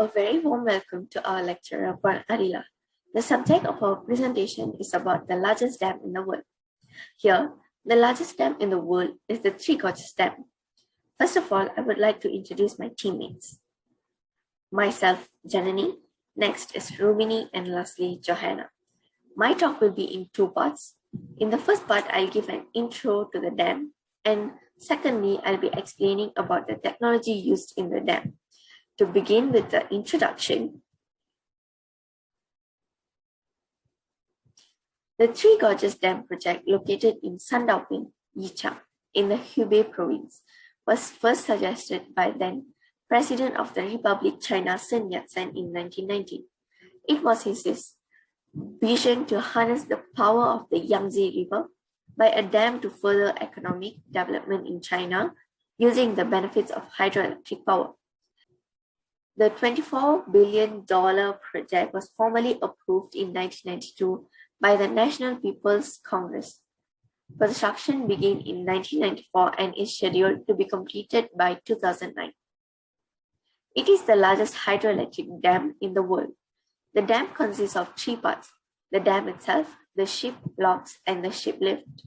A very warm welcome to our lecturer, Puan Arila. The subject of our presentation is about the largest dam in the world. Here, the largest dam in the world is the Three Gorges Dam. First of all, I would like to introduce my teammates. Myself, Janani. Next is Rubini, and lastly, Johanna. My talk will be in two parts. In the first part, I'll give an intro to the dam, and secondly, I'll be explaining about the technology used in the dam. To begin with the introduction, the Three Gorges Dam project, located in Sandauping, Yichang, in the Hubei province, was first suggested by then President of the Republic China Sun Yat-sen in 1990. It was his vision to harness the power of the Yangtze River by a dam to further economic development in China using the benefits of hydroelectric power. The $24 billion project was formally approved in 1992 by the National People's Congress. Construction began in 1994 and is scheduled to be completed by 2009. It is the largest hydroelectric dam in the world. The dam consists of three parts: the dam itself, the ship locks, and the ship lift.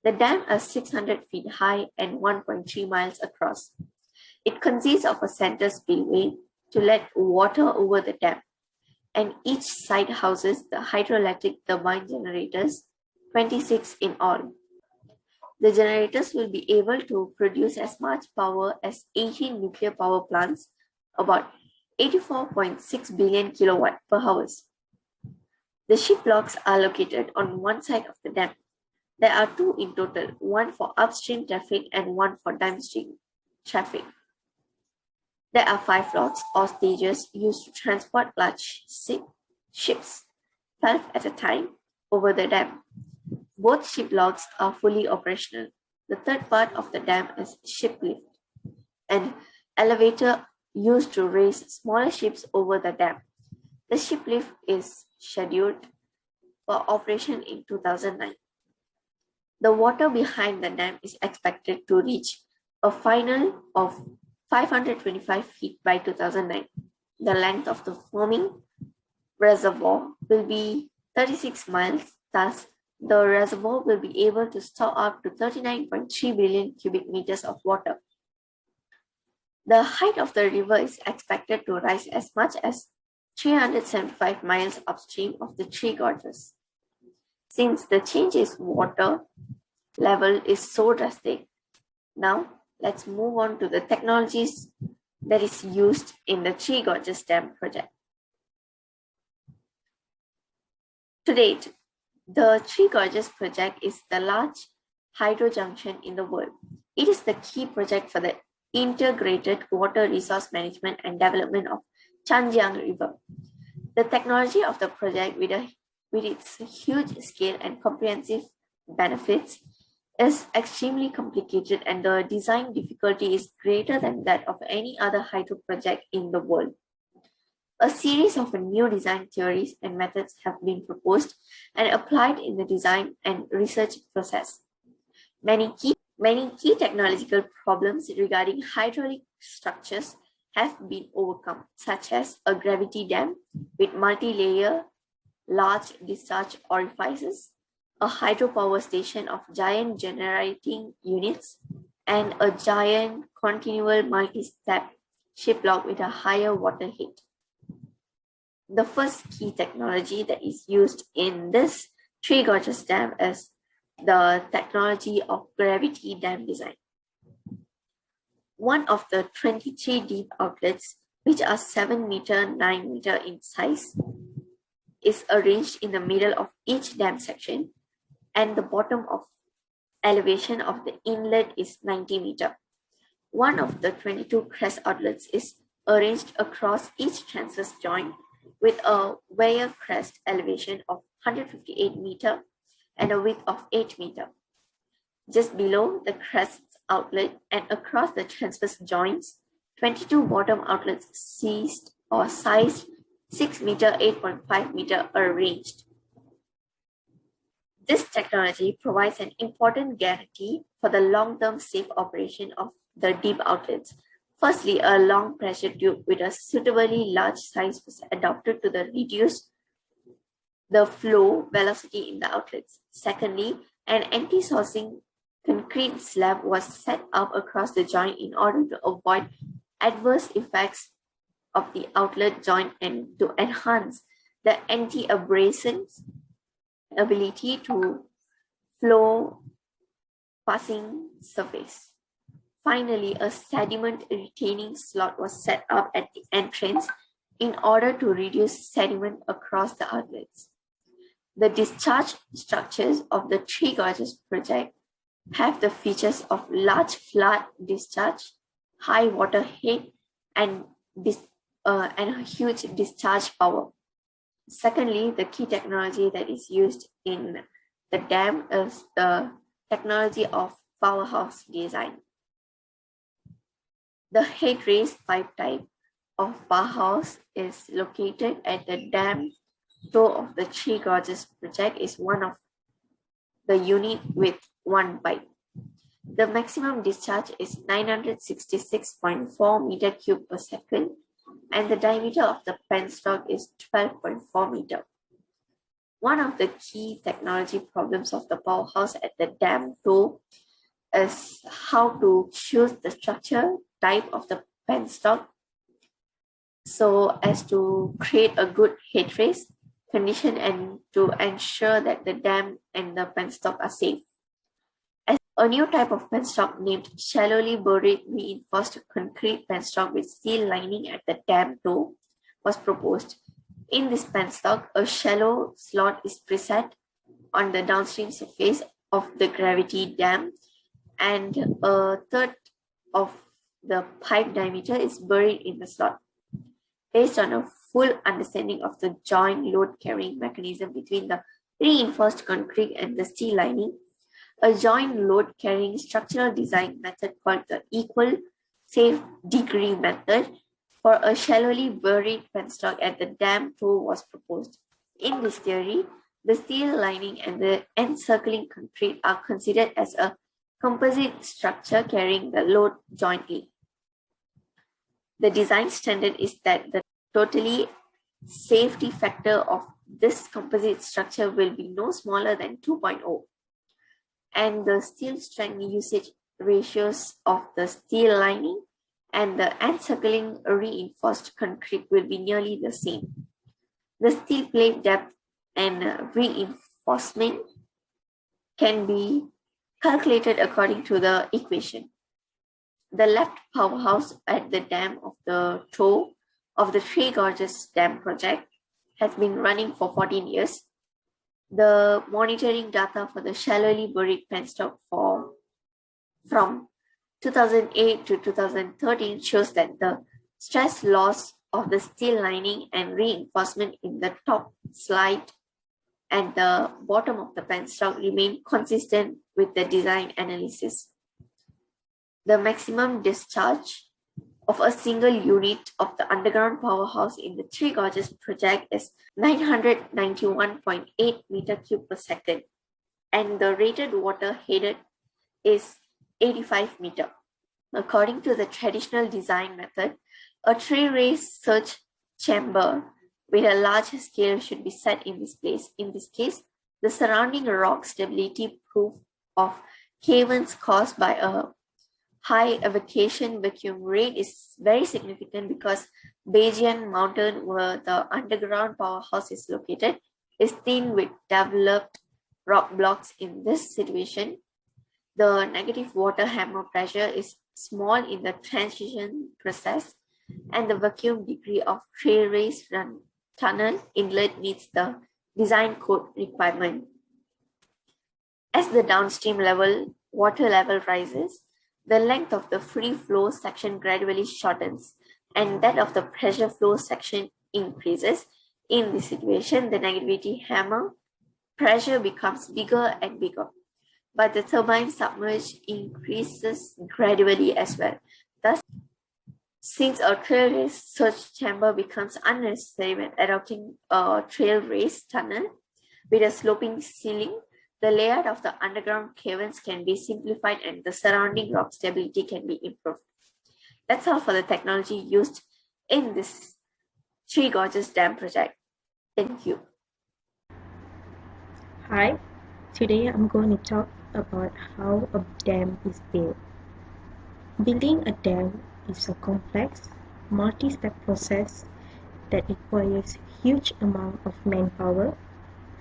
The dam is 600 feet high and 1.3 miles across. It consists of a center spillway to let water over the dam, and each side houses the hydroelectric turbine generators, 26 in all. The generators will be able to produce as much power as 18 nuclear power plants, about 84.6 billion kilowatt per hour. The ship locks are located on one side of the dam. There are two in total, one for upstream traffic and one for downstream traffic. There are 5 locks or stages used to transport large ships, 12 at a time, over the dam. Both ship locks are fully operational. The third part of the dam is ship lift, an elevator used to raise smaller ships over the dam. The ship lift is scheduled for operation in 2009. The water behind the dam is expected to reach a final of 525 feet by 2009. The length of the forming reservoir will be 36 miles, thus the reservoir will be able to store up to 39.3 billion cubic meters of water. The height of the river is expected to rise as much as 375 miles upstream of the Three Gorges. Since the change in water level is so drastic, now let's move on to the technologies that is used in the Three Gorges Dam project. To date, the Three Gorges project is the large hydro junction in the world. It is the key project for the integrated water resource management and development of Zhanjiang River. The technology of the project, with its huge scale and comprehensive benefits, is extremely complicated, and the design difficulty is greater than that of any other hydro project in the world. A series of new design theories and methods have been proposed and applied in the design and research process. Many key technological problems regarding hydraulic structures have been overcome, such as a gravity dam with multi-layer large discharge orifices, a hydropower station of giant generating units, and a giant continual multi-step ship lock with a higher water height. The first key technology that is used in this Three Gorges Dam is the technology of gravity dam design. One of the 23 deep outlets, which are 7 meter, 9 meter in size, is arranged in the middle of each dam section, and the bottom of elevation of the inlet is 90 meter. One of the 22 crest outlets is arranged across each transverse joint with a weir crest elevation of 158 meter and a width of 8 meter. Just below the crest outlet and across the transverse joints, 22 bottom outlets sized 6 meter, 8.5 meter are arranged. This technology provides an important guarantee for the long-term safe operation of the deep outlets, Firstly, a long pressure tube with a suitably large size was adopted to reduce the flow velocity in the outlets. Secondly, an anti-sourcing concrete slab was set up across the joint in order to avoid adverse effects of the outlet joint and to enhance the anti-abrasion ability to flow passing surface. Finally, a sediment retaining slot was set up at the entrance in order to reduce sediment across the outlets. The discharge structures of the Three Gorges project have the features of large flood discharge, high water head, and a huge discharge power. Secondly, the key technology that is used in the dam is the technology of powerhouse design. The head raised pipe type of powerhouse is located at the dam toe of the Three Gorges project is one of the unit with one pipe. The maximum discharge is 966.4 meter cube per second, and the diameter of the penstock is 12.4 meter. One of the key technology problems of the powerhouse at the dam toe is how to choose the structure type of the penstock so as to create a good head raise condition and to ensure that the dam and the penstock are safe. As a new type of penstock named shallowly buried reinforced concrete penstock with steel lining at the dam toe was proposed. In this penstock, a shallow slot is preset on the downstream surface of the gravity dam, and a third of the pipe diameter is buried in the slot. Based on a full understanding of the joint load carrying mechanism between the reinforced concrete and the steel lining, a joint load carrying structural design method called the equal safe degree method for a shallowly buried penstock at the dam toe was proposed. In this theory, the steel lining and the encircling concrete are considered as a composite structure carrying the load jointly. The design standard is that the totally safety factor of this composite structure will be no smaller than 2.0, and the steel strength usage ratios of the steel lining and the encircling reinforced concrete will be nearly the same. The steel plate depth and reinforcement can be calculated according to the equation. The left powerhouse at the dam of the toe of the Three Gorges Dam project has been running for 14 years. The monitoring data for the shallowly buried penstock from 2008 to 2013 shows that the stress loss of the steel lining and reinforcement in the top slide and the bottom of the penstock remain consistent with the design analysis. The maximum discharge of a single unit of the underground powerhouse in the Three Gorges project is 991.8 meter cube per second, and the rated water headed is 85 meter. According to the traditional design method, a tray-raised surge chamber with a large scale should be set in this place. In this case, the surrounding rock stability proof of caverns caused by a high evacuation vacuum rate is very significant because Beijing Mountain, where the underground powerhouse is located, is thin with developed rock blocks. In this situation, the negative water hammer pressure is small in the transition process, and the vacuum degree of tray-raised tunnel inlet meets the design code requirement. As the downstream water level rises, the length of the free flow section gradually shortens, and that of the pressure flow section increases. In this situation, the negativity hammer pressure becomes bigger and bigger, but the turbine submerge increases gradually as well. Thus, since a trail-raised surge chamber becomes unnecessary when adopting a trail-raised tunnel with a sloping ceiling, the layout of the underground caverns can be simplified and the surrounding rock stability can be improved. That's all for the technology used in this Three Gorges Dam project. Thank you. Hi, today I'm going to talk about how a dam is built. Building a dam is a complex, multi-step process that requires huge amount of manpower,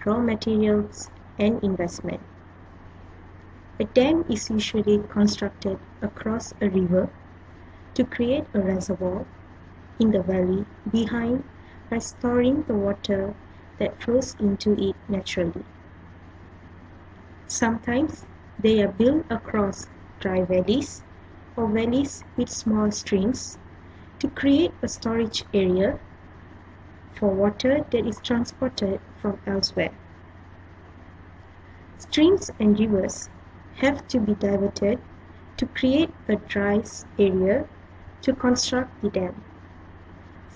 raw materials, and investment. A dam is usually constructed across a river to create a reservoir in the valley behind by storing the water that flows into it naturally. Sometimes they are built across dry valleys or valleys with small streams to create a storage area for water that is transported from elsewhere. Streams and rivers have to be diverted to create a dry area to construct the dam.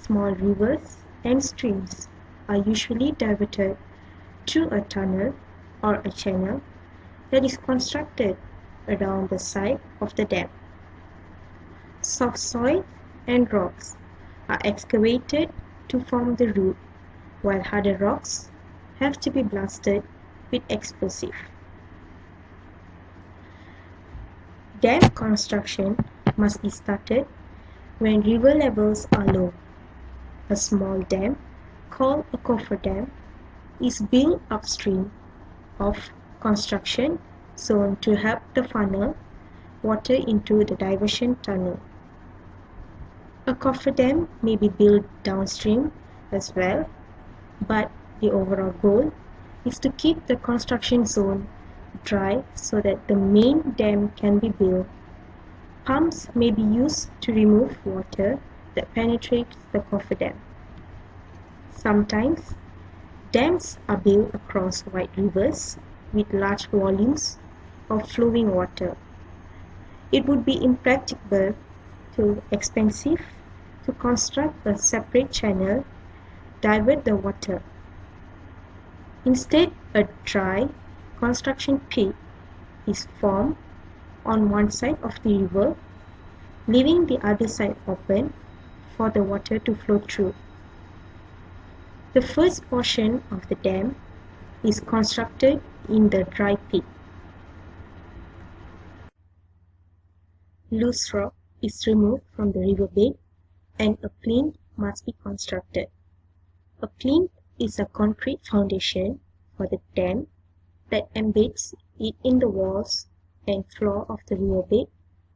Small rivers and streams are usually diverted through a tunnel or a channel that is constructed around the side of the dam. Soft soil and rocks are excavated to form the root, while harder rocks have to be blasted with explosive. Dam construction must be started when river levels are low. A small dam, called a cofferdam, is built upstream of construction zone to help the funnel water into the diversion tunnel. A cofferdam may be built downstream as well, but the overall goal is to keep the construction zone dry so that the main dam can be built. Pumps may be used to remove water that penetrates the cofferdam. Sometimes, dams are built across wide rivers with large volumes of flowing water. It would be impracticable to expensive to construct a separate channel, divert the water. Instead, a dry construction pit is formed on one side of the river, leaving the other side open for the water to flow through. The first portion of the dam is constructed in the dry pit. Loose rock is removed from the riverbed and a plinth must be constructed. A plinth is a concrete foundation for the dam that embeds it in the walls and floor of the riverbed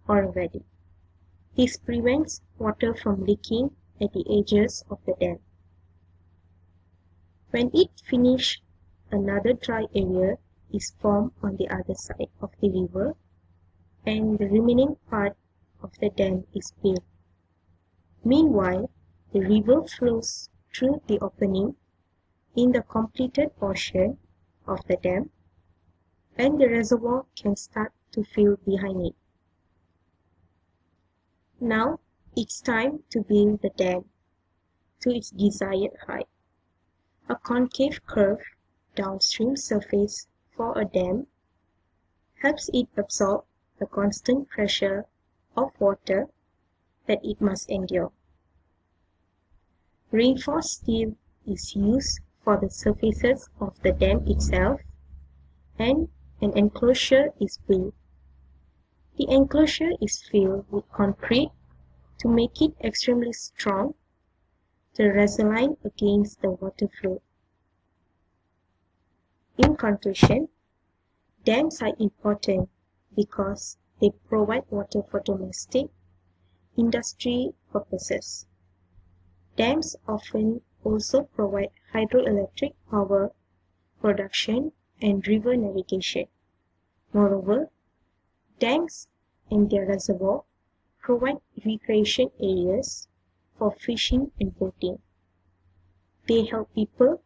or a valley. This prevents water from leaking at the edges of the dam. When it finishes, another dry area is formed on the other side of the river and the remaining part of the dam is built. Meanwhile, the river flows through the opening in the completed portion of the dam and the reservoir can start to fill behind it. Now it's time to build the dam to its desired height. A concave curved downstream surface for a dam helps it absorb the constant pressure of water that it must endure. Reinforced steel is used for the surfaces of the dam itself and an enclosure is built. The enclosure is filled with concrete to make it extremely strong to resilient against the water flow. In conclusion, dams are important because they provide water for domestic, industry purposes. Dams often also provide hydroelectric power production and river navigation. Moreover, dams and their reservoir provide recreation areas for fishing and boating. They help people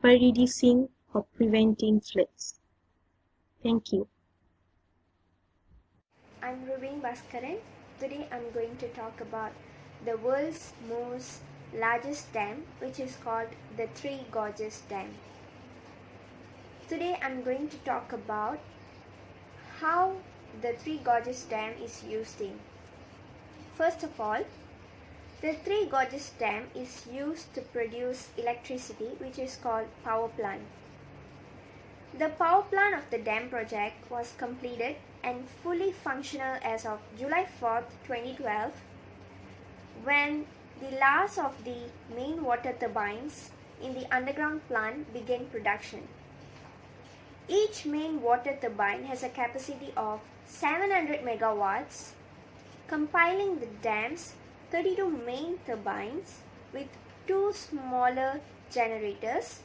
by reducing or preventing floods. Thank you. I'm Rubin Bhaskaran. Today I'm going to talk about the world's most largest dam, which is called the Three Gorges Dam. Today I'm going to talk about how the Three Gorges Dam is used in. First of all, the Three Gorges Dam is used to produce electricity, which is called power plant. The power plant of the dam project was completed and fully functional as of July 4th, 2012, when the last of the main water turbines in the underground plant began production. Each main water turbine has a capacity of 700 megawatts, compiling the dam's 32 main turbines with 2 smaller generators,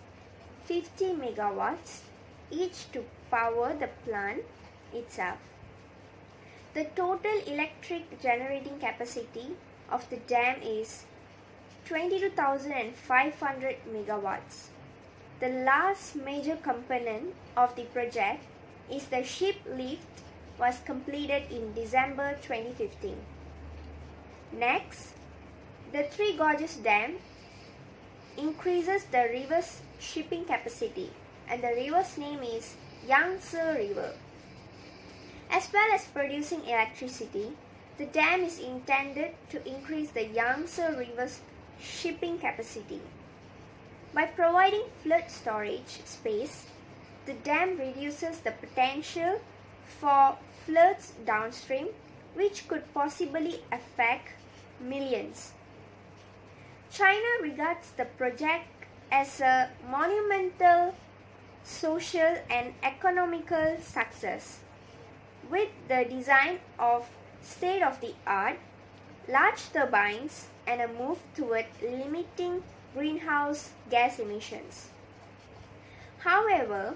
50 megawatts, each to power the plant itself. The total electric generating capacity of the dam is 22,500 megawatts. The last major component of the project is the ship lift was completed in December 2015. Next, the Three Gorges Dam increases the river's shipping capacity, and the river's name is Yangtze River. As well as producing electricity, the dam is intended to increase the Yangtze River's shipping capacity. By providing flood storage space, the dam reduces the potential for floods downstream, which could possibly affect millions. China regards the project as a monumental social and economical success, with the design of state-of-the-art large turbines and a move toward limiting greenhouse gas emissions. However,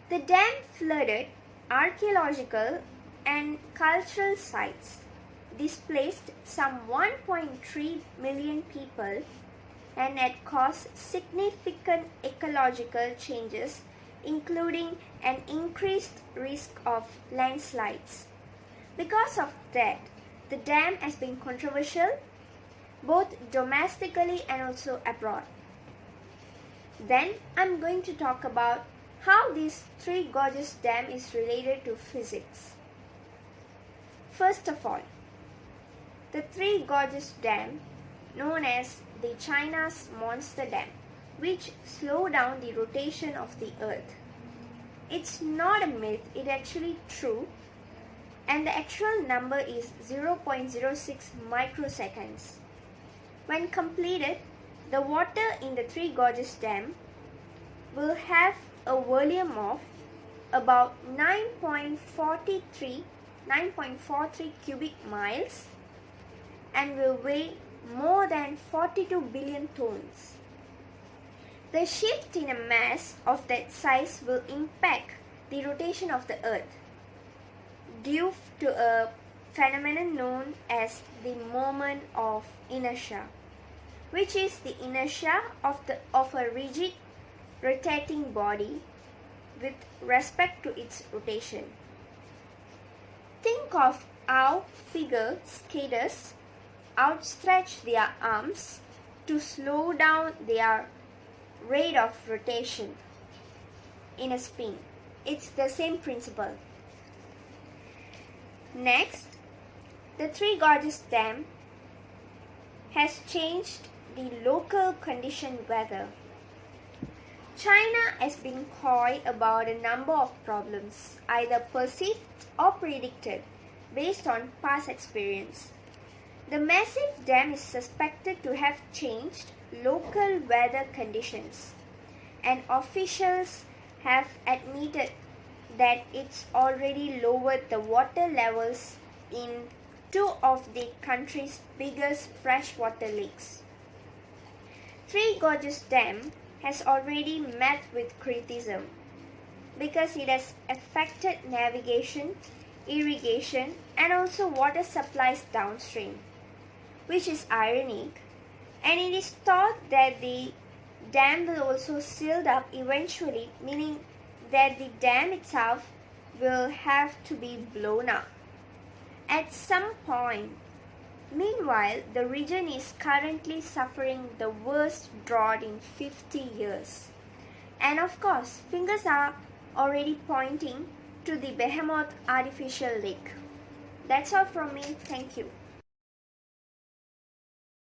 the dam flooded archaeological and cultural sites, displaced some 1.3 million people, and had caused significant ecological changes, including an increased risk of landslides. Because of that, the dam has been controversial both domestically and also abroad. Then I'm going to talk about how this Three Gorges Dam is related to physics. First of all, the Three Gorges Dam, known as the China's monster dam, which slow down the rotation of the earth. It's not a myth, it's actually true, and the actual number is 0.06 microseconds. When completed, the water in the Three Gorges Dam will have a volume of about 9.43 cubic miles and will weigh more than 42 billion tons. The shift in a mass of that size will impact the rotation of the earth due to a phenomenon known as the moment of inertia, which is the inertia of a rigid rotating body with respect to its rotation. Think of how figure skaters outstretch their arms to slow down their rate of rotation in a spin. It's the same principle. Next, the Three Gorges Dam has changed the local condition weather. China has been coy about a number of problems, either perceived or predicted, based on past experience. The massive dam is suspected to have changed local weather conditions, and officials have admitted that it's already lowered the water levels in 2 of the country's biggest freshwater lakes. Three Gorges Dam has already met with criticism because it has affected navigation, irrigation, and also water supplies downstream, which is ironic, and it is thought that the dam will also seal up eventually, meaning that the dam itself will have to be blown up at some point. Meanwhile, the region is currently suffering the worst drought in 50 years. And of course, fingers are already pointing to the behemoth artificial lake. That's all from me. Thank you.